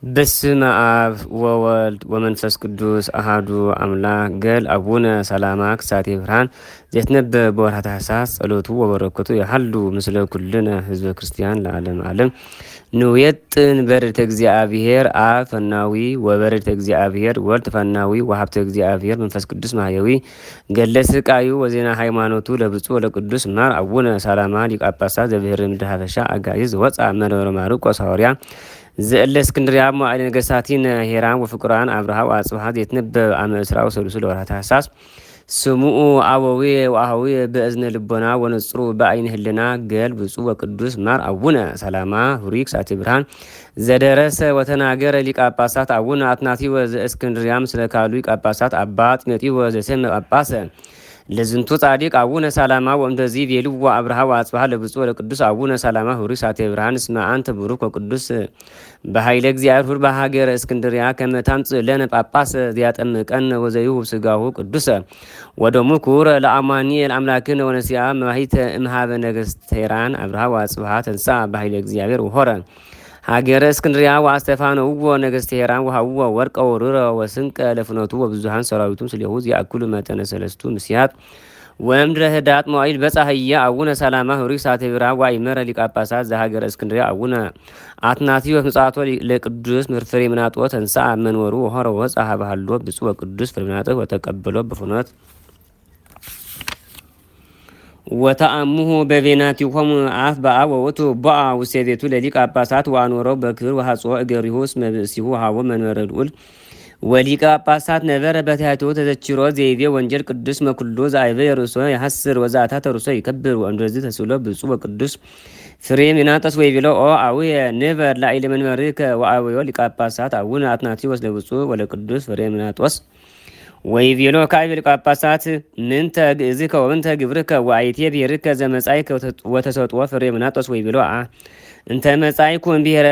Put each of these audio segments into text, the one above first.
በስመ አብ ወወልድ ወመንፈስ ቅዱስ አሃዱ አምላክ ገል አቡነ ሰላማ ክሳቴ ብርሃን ዘይትነበብ በወርኃ ታኅሣሥ ጸሎቱ ወበረከቱ ያሃሉ ምስለ ኩልነ ህዝበ ክርስቲያን ለዓለም ዓለም። ንውየጥን በረድኤተ እግዚአብሔር አብ ፈናዊ ወበረድኤተ እግዚአብሔር ወልድ ፈናዊ ወሀብተ እግዚአብሔር መንፈስ ቅዱስ ማህየዊ ገለ ስቃዩ ወዜና ሃይማኖቱ ለብፁዕ ወለቅዱስ ማር አቡነ ሰላማ ሊቀ ጳጳሳት ዘብሔረ ምድር ሀበሻ አጋዕዝት ወፃ መንበረ ማርቆስ ሐዋርያ ዘእለ እስክንድርያ መዋዕለ ነገሥታቲነ ሄራን ወፍቁራን አብርሃ ወአጽብሃ ዘይትነበብ አመ እስራ ወሰሉሱ ለወርኃ ታኅሣሥ። ስሙዑ አበዊየ ወአኀዊየ በእዝነ ልቦና ወነጽሩ በአይነ ህሊና ገል ብፁዕ ወቅዱስ ማር አቡነ ሰላማ ኅሩይ ክሳቴ ብርሃን ዘደረሰ ወተናገረ ሊቀ ጳጳሳት አቡነ አትናቴዎስ ዘእስክንድርያ ምስለ ካሉ ሊቀ ጳጳሳት አባ ጢሞቴዎስ ዘሰመ ጳጳሰ ለዝንቱ ጻዲቅ አቡነ ሰላማ ወእምደዚህ ቤልዎ አብርሃ ወአጽብሃ ለብፁዕ ወለቅዱስ አቡነ ሰላማ ኅሩይ ክሳቴ ብርሃን እስመ አንተ ቡሩክ ወቅዱስ በኃይለ እግዚአብሔር በሀገረ እስክንድርያ ከመ ታምጽእ ለነ ጳጳሰ ዘያጠምቀነ ወዘይሁብ ሥጋሁ ቅዱሰ ወደሙ ክቡረ ለአማኑኤል አምላክነ ወነሲአ መባሂተ እምኀበ ነገሥተ ቴራን አብርሃ ወአጽብሃ ተንሥአ በኃይለ እግዚአብሔር ወሖረ ሀገረ እስክንድርያ ወአስተፋነውዎ ነገሥተ ሄራን ወሀብዎ ወርቀ ወርረ ወስንቀ ለፍኖቱ ወብዙኃን ሰራዊቱም ስሌሁ ያእኩሉ መጠነ ሰለስቱ ምስያት ወእምድረ ህዳጥ መዋዕል በጻህያ አቡነ ሰላማ ኅሩይ ክሳቴ ብርሃን ወአእመረ ሊቀ ጳጳሳት ዘሀገረ እስክንድርያ አቡነ አትናቴዎስ ምጽአቶ ለቅዱስ ፍሬምናጦስ ተንሥአ መንበሩ ወሖረ ወወፅአ ሀበ ሀሎ ብፁዕ ወቅዱስ ፍሬምናጦስ ወተቀበሎ በፍኖት ወተአሙሁ በቬናቲሆሙ አፍ በአብ ወውእቱ ቦአ ውስተ ቤቱ ለሊቀ ጳጳሳት ወአኖረው በክብር ወሐጽኦ እገሪሁ እስመ ብእሲሁ ወሀቦ መንበረ ልዑል ወሊቀ ጳጳሳት ነበረ በታሕቱ ተዘችሮ ዘይቤ ወንጌል ቅዱስ መኩሎ ዘአይበ ርእሶ ያሐስር ወዛታ ተርሶ ይከብር ወእንደዚህ ተስሎ ብፁዕ ወቅዱስ ፍሬምናጦስ ወይቤሎ ኦ አቡየ ንበር ላዕለ መንበርከ ወአበዮ ሊቀ ጳጳሳት አቡነ አትናቴዎስ ለብፁዕ ወለቅዱስ ፍሬምናጦስ ወይቤሎ ካዕበ ሊቀ ጳጳሳት ምንተ ግእዝከ ወምንተ ግብርከ ወአይቴ ብሔርከ ዘመጻእከ ወተሰጥኦ ፍሬምናጦስ ወይቤሎ እንተ መጻእኩ እምብሔረ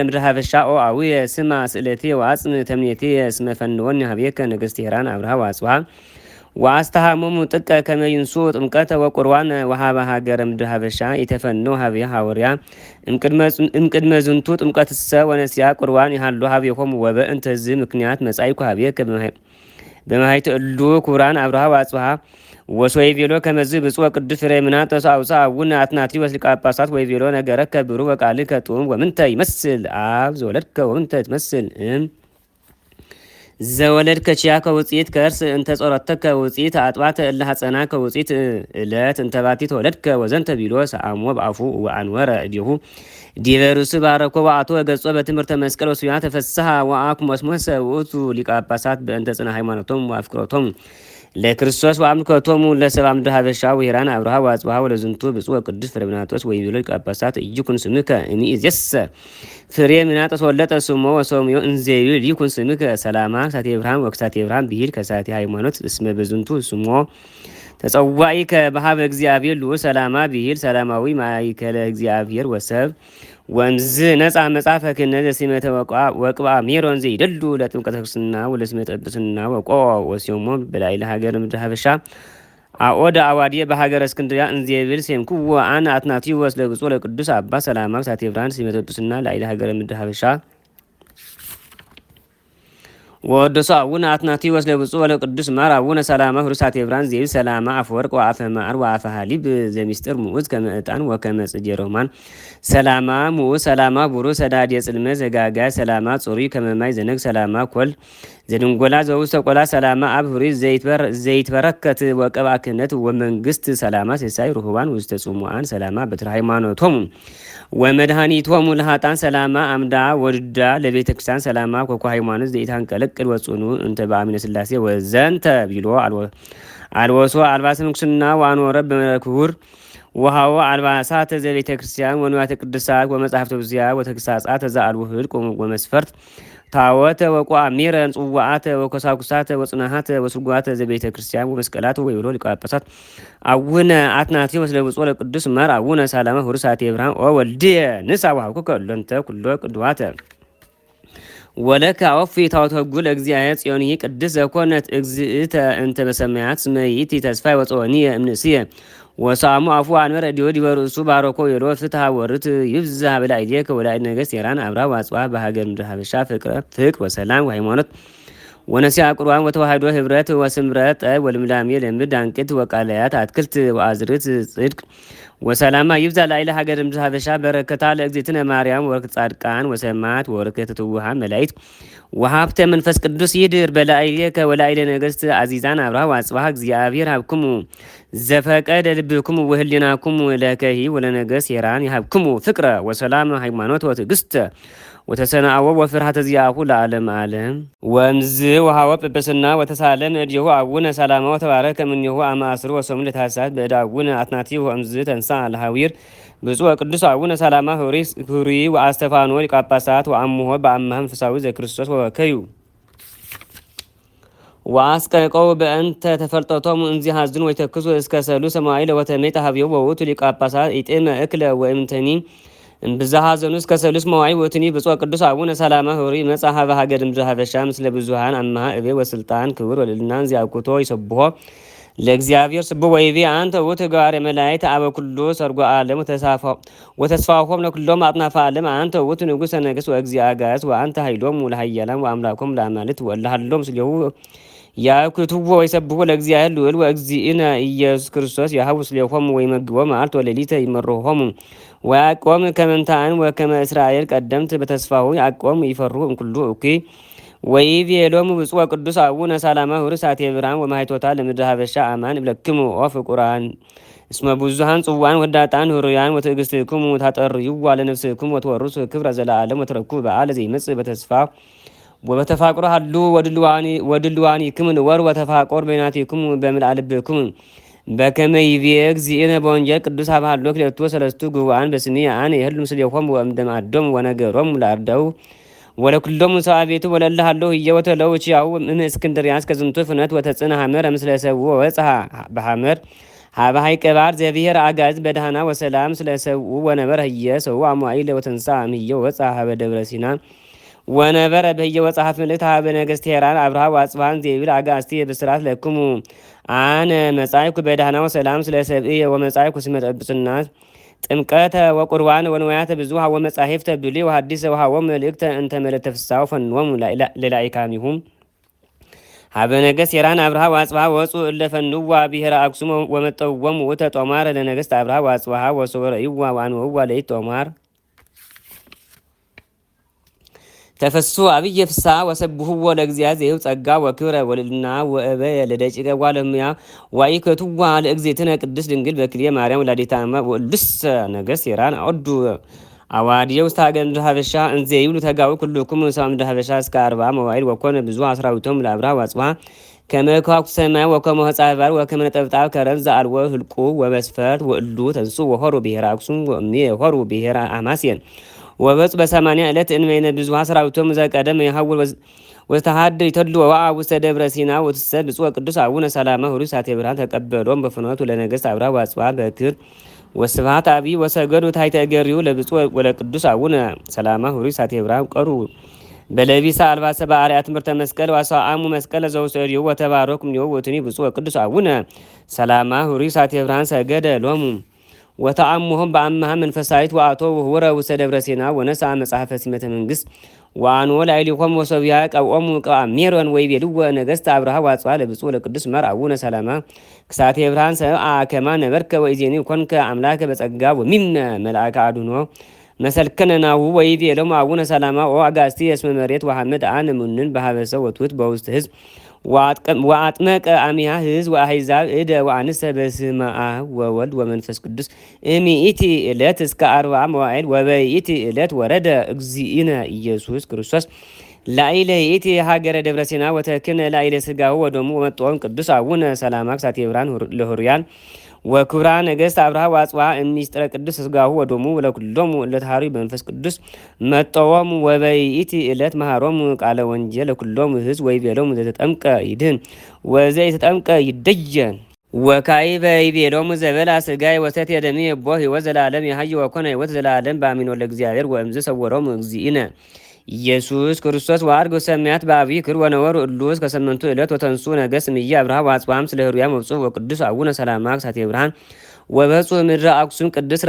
ምድረ ሀበሻ ኦ አቡየ ስማ ስእለቴ ወአጽም ተምኔቴ እስመ ፈንወኒ ሀቤከ ነገሥተ ሄራን አብርሃ ወአጽብሃ ወአስተሃሞሙ ጥቀ ከመ ይንሥኡ ጥምቀተ ወቁርባነ ወሀበ ሀገረ ምድረ ሀበሻ ኢተፈነው ሀቤ ሐዋርያ እምቅድመ ዝንቱ ጥምቀትሰ ወነሲያ ቁርባን ይሃሎ ሀቤሆሙ ወበእንተ ዝ ምክንያት መጻእኩ ሀቤከ በማኅየተ እሉ ክቡራን አብርሃ ወአጽብሃ ወሶይቤሎ ከመዝ ብፁዕ ወቅዱስ ፍሬምናጦስ አውፅአ አቡነ አትናቴዎስ ሊቀ ጳጳሳት ወይቤሎ ነገረከ ብሩክ ወቃልከ ጥዑም ወምንተ ይመስል አብ ዘወለድከ ወምንተ ትመስል እም ዘወለድከ ኪያከ ውፅኢት ከእርስ እንተ ጾረተከ ውፅኢት አጥባተ እለ ሐፀናከ ውፅኢት እለት እንተ ባቲ ተወለድከ ወዘንተ ቢሎ ሰአሞ በአፉ ወአንወረ እዴሁ ዲበ ርእሱ ባረኮ ወአቶ ገጾ በትምህርተ መስቀል ወስብሐ ተፈስሐ ወአኩሞስሞሰ ውእቱ ሊቀ ጳጳሳት በእንተ ጽንዐ ሃይማኖቶሙ ወአፍቅሮቶሙ ለክርስቶስ ወአምልኮቶሙ ለሰብአ ምድረ ሀበሻ ወሄራን አብርሃ ወአጽብሃ ወለዝንቱ ብፁዕ ወቅዱስ ፍሬምናጦስ ወይቤሎ ሊቀ ጳጳሳት ኢይኩን ስምከ እምይእዜሰ ፍሬምናጦስ ወለጠ ስሞ ወሰምዮ እንዘይብል ይኩን ስምከ ሰላማ ክሳቴ ብርሃን ወክሳቴ ብርሃን ብሂል ከሳቴ ሃይማኖት እስመ በዝንቱ ስሞ ተጸዋኢከ በሀበ እግዚአብሔር ልዑል ሰላማ ብሂል ሰላማዊ ማእከለ እግዚአብሔር ወሰብ ወንዝ ነጻ መጽሐፈ ክህነት ሲመተ ወቅባ ሜሮን ዘይደሉ ለጥምቀተ ክርስትና ወለሲመተ ጵጵስና ወቆ ወሲሞ በላዕለ ሀገረ ምድረ ሀበሻ አኦደ አዋድየ በሀገረ እስክንድርያ እንዘይብል ሴምኩዎ አነ አትናቴዎስ ለብፁዕ ለቅዱስ አባ ሰላማ ክሳቴ ብርሃን ሲመተ ጵጵስና ላዕለ ሀገረ ምድረ ሀበሻ ወወደሱ አቡነ አትናቴዎስ ለብፁዕ ወለቅዱስ ማር አቡነ ሰላማ ኅሩይ ክሳቴ ብርሃን ዘይብል ሰላማ አፈወርቅ ወአፈ ማዕር ወአፈ ሀሊብ ዘሚስጥር ምዑዝ ከመ ዕጣን ወከመ ጽጌ ሮማን ሰላማ ምዑዝ ሰላማ ቡሩክ ሰዳዴ ጽልመት ዘጋጋይ ሰላማ ጽሩይ ከመ ማይ ዘነግ ሰላማ ኮል ዘድንጎላ ዘውስተ ቆላ ሰላማ አብ ኅሩይ ዘይትበረከት ወቀብአ ክህነት ወመንግስት ሰላማ ሴሳይ ርሁባን ውስተ ጽሙዓን ሰላማ በትረ ሃይማኖቶሙ ወመድኃኒቶሙ ለኃጥአን ሰላማ አምዳ ወድዳ ለቤተ ክርስቲያን ሰላማ ኮኮ ሃይማኖት ዘይታንቀለቅል ወጽኑ እንተ በአሚነ ሥላሴ ወዘንተ ቢሎ አልወሶ አልባሰ ምንኩስና ወአኖረ በክቡር ወሃዎ አልባሳተ ዘቤተ ክርስቲያን ወንዋያተ ቅድሳት ወመጻሕፍተ ብሉያት ወተግሳጻት ዘአልቦ ህልቅ ወመስፈርት ታወተ ወቋሚረ ጽዋዓተ ወኮሳኩሳተ ወጽናሃተ ወስርጓተ ዘቤተ ክርስቲያን ወመስቀላተ ወይብሎ ሊቀ ጳጳሳት አቡነ አትናቴዎስ ለብፁዕ ለቅዱስ ማር አቡነ ሰላማ ኅሩይ ክሳቴ ብርሃን ኦ ወልድየ ንሳ ወሀብኩከ ለንተ ኩሎ ቅዱዋተ ወለከ አወፊ ታወተጉ ለእግዚአብሔር ጽዮን ቅድስ ዘኮነት እግዝእተ እንተ በሰማያት ስመይት ተስፋ ወጽወኒ እምንስየ ወሳሙ አፉ አንበረ ዲዮ ዲበርሱ ባሮኮ የሮ ፍትሐ ወርት ይብዛ በላይዴ ከወላይ ነገስ የራን አብራ ዋጽዋ በሀገር ምድር ሀበሻ ፍቅር ወሰላም ወሃይማኖት ወነሲያ ቁርባን ወተዋህዶ ህብረት ወስምረት ወልምላሜ ለምድ አንቅት ወቃለያት አትክልት ወአዝርት ጽድቅ ወሰላማ ይብዛ ላይለ ሀገር ምድር ሀበሻ በረከታ ለእግዝእትነ ማርያም ወርክ ጻድቃን ወሰማት ወርክ ትውሃን መላእክት ወሀብተ መንፈስ ቅዱስ ይድር በላይሌከ ወላይለ ነገስት አዚዛን አብርሃ ወአጽባህ እግዚአብሔር ሀብክሙ ዘፈቀደ ልብክሙ ወህሊናክሙ ለከሂ ወለነገስ የራን ይሀብክሙ ፍቅረ ወሰላም ሃይማኖት ወትዕግስት ወተሰናአወ ወፍርሃተ ዚአሁ ለዓለም ዓለም ወምዝ ወሃወ ጵጵስና ወተሳለም እዲሁ አቡነ ሰላማ ወተባረከ እምኔሁ አማስሩ ወሰሙን ለታሳት በዳጉነ አትናቲሁ ወምዝ ተንሳ ለሃዊር ብፁዕ ወቅዱስ አቡነ ሰላማ ሁሪ ወአስተፋኖ ሊቀ ጳጳሳት ወአምሆ በአምሃ መንፈሳዊ ዘክርስቶስ ወከዩ ወአስቀቆው በእንተ ተፈልጦቶም እንዚ ሀዝን ወይተክሱ እስከ ሰሉ ሰማይ ለወተሜ ተሃብዮ ወውቱ ሊቀ ጳጳሳት ኢጤመ እክለ ወእምተኒ እንብዛሃ ዘኑ እስከ ሰሉስ መዋይ ወትኒ ብፁዕ ቅዱስ አቡነ ሰላማ ሁሪ መጽሐፈ ሀገር ምድር ሀበሻ ምስለ ብዙሃን አምሃ እቤ ወስልጣን ክቡር ወልልናን ዚያኩቶ ይሰብሖ ለእግዚአብሔር ስቡ ወይቤ አንተ ውእቱ ጋር መላእክት አበ ኩሉ ሰርጎ ዓለም ወተስፋሆም ለኩሎም አጥናፈ ዓለም አንተ ውእቱ ንጉሠ ነገሥት ወእግዚአ አጋዕዝት ወአንተ ኃይሎሙ ለኃያላን ወአምላኮም ለአማልክት ወለሃሎም ምስሌሁ ያኩትዎ ወይሰብሖ ለእግዚአብሔር ልዑል ወእግዚእነ ኢየሱስ ክርስቶስ ያህቡ ምስሌሆሙ ወይመግቦም መዓልተ ወሌሊተ ይመርሖሙ ወያቆም ከመንታን ወከመ እስራኤል ቀደምት በተስፋሁ ያቆም ይፈሩ እንኩሉ እኩይ ወይቤሎሙ ብፁዕ ወቅዱስ አቡነ ሰላማ ሁሪ ሳቴ ብርሃን ወማይቶታ ለምድር ሀበሻ አማን እብለክሙ ኦፍቁራን እስመ ብዙሃን ጽዋን ወዳጣን ሁሩያን ወትዕግስትክሙ ታጠርዩዋ ለነፍስክሙ ወትወርሱ ክብረ ዘለዓለም ወትረክቡ በዓለ ዘይመጽእ በተስፋ ወበተፋቅሮ ሀሉ ወድልዋኒክሙ ንወር ወተፋቆር በይናቲክሙ በምልአ ልብክሙ በከመ ይቤ እግዚእነ በወንጌል ቅዱስ አብሃሎ ክልኤቱ ወሰለስቱ ጉባኤን በስሜ አነ የህሉ ምስሌሆሙ ወእምደማዶም ወነገሮሙ ለአርዳኡ ወለኩሎሙ ሰአቤቱ ወለእለ ሀሎ ህየወተለው ቺያው እምእስክንድርያ እስከ ዝንቱ ፍነት ወተጽንሐ ሐመረ ምስለ ሰብኡ ወበጽሐ በሐመር ሀበ ሀይቀ ባሕር ዘብሔር አጋዕዝት በደህና ወሰላም ስለ ሰብኡ ወነበረ ህየ ሰብኡ አሞዓኢለ ወተንሥአ እምኅየ ወበጽሐ ሀበ ደብረ ሲና ወነበረ በህየ ወጸሐፍ መልእክት ሀበ ነገሥት ሄራን አብርሃ ወአጽብሃን ዘይብል አጋዕዝቲ ብስራት ለክሙ አነ መጻይኩ በደህና ወሰላም ስለ ሰብእየ ወመጻይኩ ስመ ጵጵስና ጥምቀተ ወቁርባን ወንዋያተ ብዙኃ ወመጻሕፍተ ብሉይ ወሐዲስ ወሃቦሙ መልእክተ እንተ መልእክተ ፍስሐ ወፈንዎሙ ለላኢካኒሁም ሀበ ነገሥት ሄራን አብርሃ ወአጽብሃ ወፁ እለ ፈንዋ ብሔረ አክሱም ወመጠወሙ ውእተ ጦማር ለነገሥት አብርሃ ወአጽብሃ ወሶበረይዋ ወአንወዋ ለይት ጦማር ተፈሱ አብይ ፍስሐ ወሰብህዎ ለእግዚአብሔር ዘይው ጸጋ ወክብረ ወልልና ወእበየ ለደቂቀ ጓለሙያ ዋይከቱዋ ለእግዝእትነ ቅድስት ድንግል በክልኤ ማርያም ወላዲተ አምላክ ወልድስ ነገሥት ሄራን አወዱ አዋድየ ውስተ ሀገረ ምድር ሀበሻ እንዘ ይብሉ ተጋቡ ኩልክሙ ሰብአ ምድር ሀበሻ እስከ 40 መዋዕል ወኮነ ብዙኃ አስራዊቶሙ ለአብርሃ ወአጽብሃ ከመ ከዋክብተ ሰማይ ወከመ ሆጻ ባሕር ወከመ ነጠብጣብ ከረን ዘአልቦ ህልቁ ወመስፈርት ወእሉ ተንሱ ወሆሩ ብሔረ አክሱም ወእምኔ ሆሩ ብሔረ አማስየን ወበጽ በሰማንያ ዕለት እንበይነ ብዙኃ ሰራዊቶም ዘቀደመ ይሐውር ወተሃድር ይተሉ ወወአ ውስተ ደብረ ሲና ወትሰድ ብፁዕ ቅዱስ አቡነ ሰላማ ሁሪ ሳቴ ብርሃን ተቀበሎም በፍኖቱ ለነገሥት አብርሃ ወአጽብሃ በክብር ወስብሐት አብይ ወሰገዱ ታሕተ እገሪሁ ለብፁዕ ወለቅዱስ አቡነ ሰላማ ሁሪ ሳቴ ብርሃን ቀሩ በለቢሳ አልባሰ በአርያ ትምህርተ መስቀል ወሰአሙ መስቀል ዘውሰሪሁ ወተባረኩ እምኔሁ ወትኒ ብፁዕ ቅዱስ አቡነ ሰላማ ሁሪ ሳቴ ብርሃን ሰገደ ሎሙ ወተአሙሁም በአምሃ መንፈሳዊት ወአቶ ወሁረ ውስተ ደብረ ሲና ወነስአ መጽሐፈ ሲመተ መንግስት ወአንወ ላዕሌሆሙ ወሰብያ ቀብኦሙ ቀአሜሮን ወይቤልዎ ነገሥት አብርሃ ወአጽብሃ ለብፁዕ ለቅዱስ መር አቡነ ሰላማ ክሳቴ ብርሃን ሰብአ ከማ ነበርከ ወኢዜኒ ኮንከ አምላከ በጸጋ ወሚመ መልአከ አድኅኖ መሰልከነ ናሁ ወይቤሎሙ አቡነ ሰላማ ወአጋዕዝቲ እስመ መሬት ወሐመድ አነ እምኡንን በሀበ ሰው ወትሑት በውስተ ሕዝብ ወአጥመቀ አሚሃ ሕዝብ ወአሕዛብ እደ ወአንሰ በስመ አብ ወወልድ ወመንፈስ ቅዱስ እምይእቲ ዕለት እስከ 40 መዋዕል ወበይእቲ ዕለት ወረደ እግዚእነ ኢየሱስ ክርስቶስ ላዕለ ይእቲ ሀገረ ደብረ ሲና ወተክነ ላዕለ ሥጋሁ ወደሙ ወመጥዖም ቅዱስ አቡነ ሰላማ ክሳቴ ብርሃን ለሁርያን ወክብራ ነገሥት አብርሃ ወአጽብሃ እምይስጥረ ቅዱስ ሥጋሁ ወደሙ ለኩሎሙ እለ ተሃርዩ በመንፈስ ቅዱስ መጠወሙ ወበይእቲ ዕለት መሃሮሙ ቃለ ወንጌል ለኩሎሙ ሕዝብ ወይቤሎሙ ዘተጠምቀ ይድኅን ወዘኢተጠምቀ ይደየን ወካዕበ ይቤሎሙ ዘበልዐ ሥጋየ ወሰትየ ደምየ ቦ ሕይወት ዘለዓለም ይሃይ ወኮነ ሕይወት ዘለዓለም በአሚኖ ለእግዚአብሔር ወእምዝ ሰወሮሙ እግዚእነ ኢየሱስ ክርስቶስ ወአርግ ሰማያት በአብይ ክር ወነወር እሉስ ከሰመንቱ ዕለት ወተንሱ ነገስ እምየ አብርሃ ወአጽባም ስለ ህሩያ መብጽሕ ወቅዱስ አቡነ ሰላማ ክሳቴ ብርሃን ወበጹ ምድረ አክሱም ቅዱስ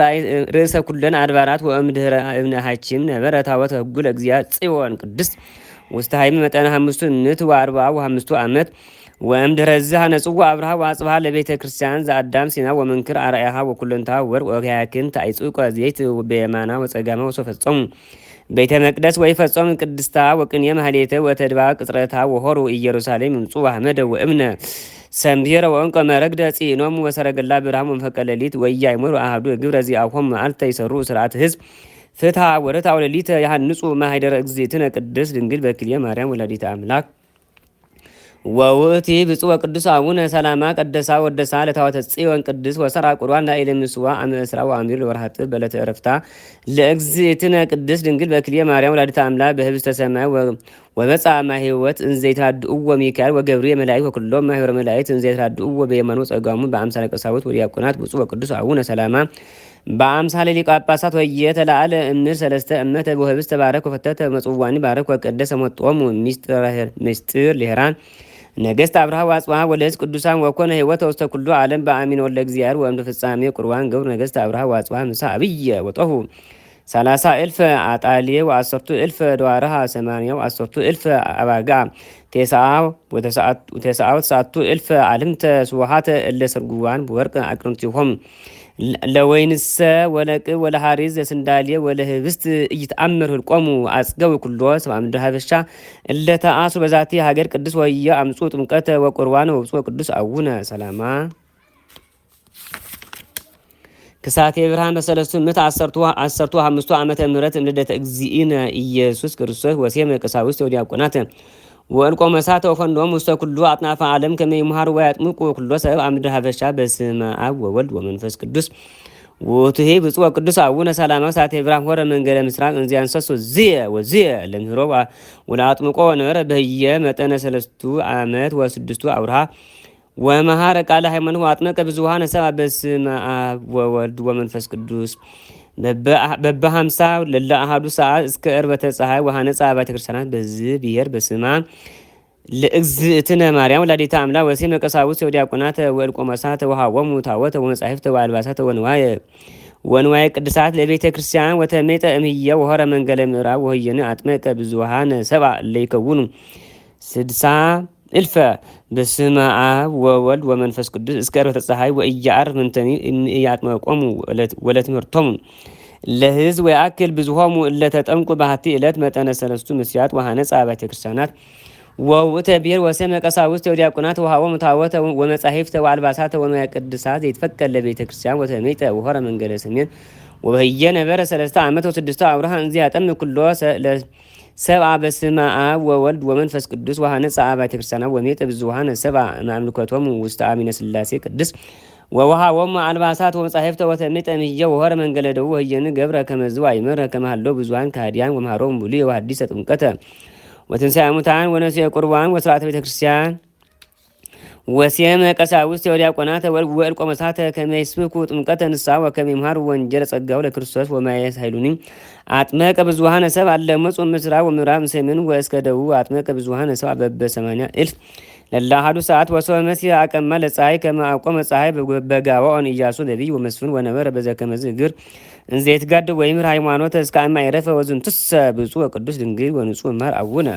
ርእሰ ኩለን አድባራት ወእምድህረ እብነ ሐኪም ነበረ ታቦተ ሕጉ ለእግዚአብሔር ጽዮን ቅድስት ውስተ ሀይሚ መጠነ ሐምስቱ ምት ወአርባ ወሐምስቱ ዓመት ወእምድረዝ ነጽዋ አብርሃ ወአጽብሃ ለቤተ ክርስቲያን ዘአዳም ሲና ወመንክር አርአያሃ ወኩለንታ ወርቅ ወከያክን ታይጹቆ ዘይት በየማና ወጸጋማ ወሶፈጾሙ ቤተ መቅደስ ወይፈጾም ቅድስታ ወቅንየ ማህሌተ ወተድባ ቅጽረታ ወሆሩ ኢየሩሳሌም ምጹ አህመደ ወእምነ ሰምቢረ ወንቀ መረግደ ጽኖም ወሰረገላ ብርሃም ወንፈቀለሊት ወያይሙር አሐዱ ግብረ ዚአሆም አልተ ይሰሩ ስርዓት ህዝብ ፍትሐ ወረታ ወለሊተ ያሐንጹ ማህደረ እግዝእትነ ቅድስት ድንግል በክልየ ማርያም ወላዲተ አምላክ ወውእቲ ብፁዕ ወቅዱስ አቡነ ሰላማ ቀደሳ ወደሳ ለታወተ ጽዮን ቅድስ ወሰራ ቁርባን ላዕለ ምስዋ አመስራ ወአሚር ለወርሃት በለተ ዕረፍታ ለእግዝእትነ ቅድስ ድንግል በክልየ ማርያም ወላዲተ አምላክ በህብስተ ሰማይ ወበጻ ማህይወት እንዘይታድኡ ሚካኤል ወገብርኤል መላእክት ወኩሎም ማህበረ መላእክት እንዘይታድኡ በየማኑ ጸጋሙ በአምሳለ ቀሳውስት ወዲያቆናት ብፁዕ ወቅዱስ አቡነ ሰላማ በአምሳለ ሊቀ ጳጳሳት ወየተላአለ እምር ሰለስተ እመተ በህብስተ ባረክ ወፈተተ መጽዋኒ ባረክ ወቀደሰ መጦሙ ምስጢር ሊሄራን ነገስት አብርሃ ወአጽብሃ ወለዝ ቅዱሳን ወኮነ ህይወተ ውስተ ኩሉ ዓለም በአሚን ወለ እግዚአብሔር ወእምደ ፍጻሜ ቁርባን ገብሩ ነገስት አብርሃ ወአጽብሃ ምሳ አብየ ወጦሁ 30,000 አጣሌ ወአሰርቱ እልፍ ደዋርሃ 80 ወአሰርቱ እልፍ አባጋ ተስዓው ተስዓቱ እልፍ ዓለምተ ስዋሃተ እለ ሰርጉዋን በወርቅ አቅርንቲሆም ለወይንሰ ወለቅ ወለሃሪዝ ዘስንዳልየ ወለህብስት እይተአምር ህልቆሙ አጽገው ኩሎ ሰብአ ምድር ሀበሻ እለተአሱ በዛቲ ሀገር ቅዱስ ወየ አምጹ ጥምቀተ ወቁርባን ወብፁዕ ቅዱስ አቡነ ሰላማ ክሳቴ ብርሃን በሰለስቱ ምዕት አሰርቱ ሐምስቱ ዓመተ ምህረት እምልደተ እግዚእነ ኢየሱስ ክርስቶስ ወሴመ ቀሳውስት ወዲያቆናት ወእልቆ መሳተ ወፈንዶም ውስተ ኩሉ አጥናፈ ዓለም ከመ ይምሃሩ ወያጥምቁ ኩሎ ሰብአ ምድር ሀበሻ በስመ አብ ወወልድ ወመንፈስ ቅዱስ ወትሄ ብፁዕ ወቅዱስ አቡነ ሰላማ ክሳቴ ብርሃን ሆረ መንገለ ምስራቅ እንዚያንሰሶ ዝየ ወዝየ ለምህሮ ወለአጥምቆ ነበረ በህየ መጠነ ሰለስቱ ዓመት ወስድስቱ አውርሃ ወመሃረ ቃለ ሃይማኖት ወአጥመቀ ብዙኃነ ሰብአ በስመ አብ ወወልድ ወመንፈስ ቅዱስ በበ50 ለለ አሐዱ ሰዓት እስከ ዕርበተ ፀሐይ ወሃነጻ አብያተ ክርስቲያናት በዚህ ብሔር በስማ ለእግዝእትነ ማርያም ወላዲተ አምላክ ወሴመ ቀሳውስት ወዲያቆናት ወእልቆ መሳተ ወሃወሙ ታቦተ ወመጻሕፍተ ወአልባሳተ ወንዋየ ቅድሳት ለቤተ ክርስቲያን ወተሜጠ እምየ ወሆረ መንገለ ምዕራብ ወህየነ አጥመቀ ብዙኃነ ሰብአ ለይከውኑ 60,000 በስመ አብ ወወልድ ወመንፈስ ቅዱስ እስከ ዕረፍተ ፀሐይ ወኢያዕርፍ ምንተኒ እያጥመቆሙ ወለትምህርቶሙ ለሕዝብ ወያክል ብዙሆሙ እለተጠምቁ ባህቲ ዕለት መጠነ ሰለስቱ ምስያት ወሃነጻ አብያተ ክርስቲያናት ወውእተ ብሔር ወሰመ ቀሳውስት ወዲያቆናት ወሃቦሙ ታቦተ ወመጻሕፍተ ወአልባሳተ ወንዋየ ቅድሳት ዘይትፈቀድ ለቤተ ክርስቲያን ወተሜጠ ወሆረ መንገለ ሰሜን ወበህየ ነበረ 3 ዓመት ወስድስቱ አውርሃ እንዚያ ያጠም ኩሎ ሰብአ በስመ አብ ወወልድ ወመንፈስ ቅዱስ ወሃነጻ አብያተ ክርስቲያናት ወሜጠ ብዙኃነ ሰብአ ማምልኮቶሙ ውስተ አሚነ ሥላሴ ቅዱስ ወወሃቦሙ አልባሳት ወመጻሕፍተ ወተሜጠ እምየ ወሆረ መንገለ ደቡብ ወህየን ገብረ ከመዝ ወአይመረ ከመሃሎ ብዙኃን ከሃዲያን ወመሃሮሙ ብሉይ ወሐዲሰ ጥምቀተ ወትንሣኤ ሙታን ወነሥእ ቁርባን ወሥርዓተ ቤተ ክርስቲያን ወሴመ ቀሳውስት ወዲያቆናት ወእልቆ መሳተ ከመ ይስብኩ ጥምቀተ ንስሐ ወከመ ይምሃሩ ወንጌለ ጸጋው ለክርስቶስ ወማየ ኃይሉኒ አጥመቀ ብዙኃነ ሰብአ ለመጹ ምስራቅ ወምዕራብ ሰሜን ወእስከ ደቡብ አጥመቀ ብዙኃነ ሰብአ በበ 80,000 ለለ አሐዱ ሰዓት ወሰበ መሲሕ አቀማ ለፀሐይ ከመ አቆመ ፀሐይ በጋባኦን ኢያሱ ነቢይ ወመስፍን ወነበረ በዘከመዝ እግር እንዘ ይትጋደል ወይምር ሃይማኖተ እስከ አማ ይረፈ ወዝንቱሰ ብፁዕ ወቅዱስ ድንግል ወንጹሕ እምር አቡነ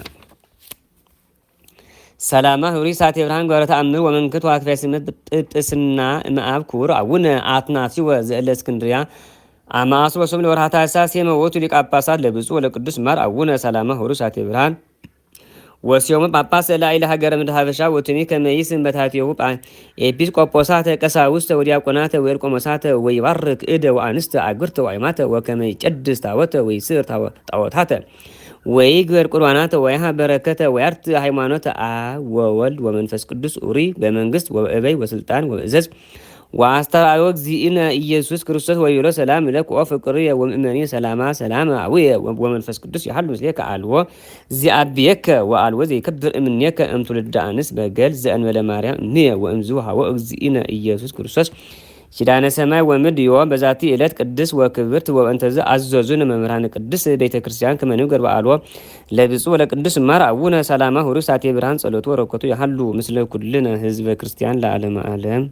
ሰላማ ህብሪ ሳቴ ብርሃን ጓረ ተአምር ወመንክት ወአክፍያ ስመት ጵጵስና እምአብ ክቡር አቡነ አትናሲወ ዘእለ እስክንድርያ አማሱ ወሶም ለወርሃ ታኅሳስ የመወቱ ሊቀ ጳጳሳት ለብፁዕ ወለቅዱስ እምር አቡነ ሰላማ ህብሪ ሳቴ ብርሃን ወሲዮሙ ጳጳስ ለአይለ ሀገረ ምድር ሀበሻ ወትኒ ከመይስም በታቴው ኤጲስቆጶሳት ቀሳውስት ወዲያቆናት ወእልቆ መሳተ ወይባርክ እደ ወአንስተ አግብርተ ወአይማተ ወከመ ይቀድስ ታቦተ ወይስር ጣዖታተ ወይግበር ቁርባናተ ወይሃ በረከተ ወያርት ሃይማኖተ አብ ወወልድ ወመንፈስ ቅዱስ ኡሪ በመንግስት ወበእበይ ወስልጣን ወእዘዝ ወአስተርአዮ እግዚእነ ኢየሱስ ክርስቶስ ወይሎ ሰላም ለክ ወፍቅር ወምእመኒ ሰላማ ሰላም አቡየ ወመንፈስ ቅዱስ ይሐሉ ምስሌከ አልዎ ዚአብየከ ወአልዎ ዘይከብር እምኔከ እምትውልደ አንስ በገል ዘእንበለ ማርያም እምየ ወእምዙ ሃወ እግዚእነ ኢየሱስ ክርስቶስ ኪዳነ ሰማይ ወምድ ዮም በዛቲ ዕለት ቅድስ ወክብርት ወእንተዝ አዘዙን መምህራን ቅድስ ቤተ ክርስቲያን ከመንገር በዓሎ ለብፁዕ ወለቅዱስ ማር አቡነ ሰላማ ሁሩ ሳቴ ብርሃን ጸሎቱ ወረከቱ ያህሉ ምስለ ኩልነ ህዝበ ክርስቲያን ለዓለም ዓለም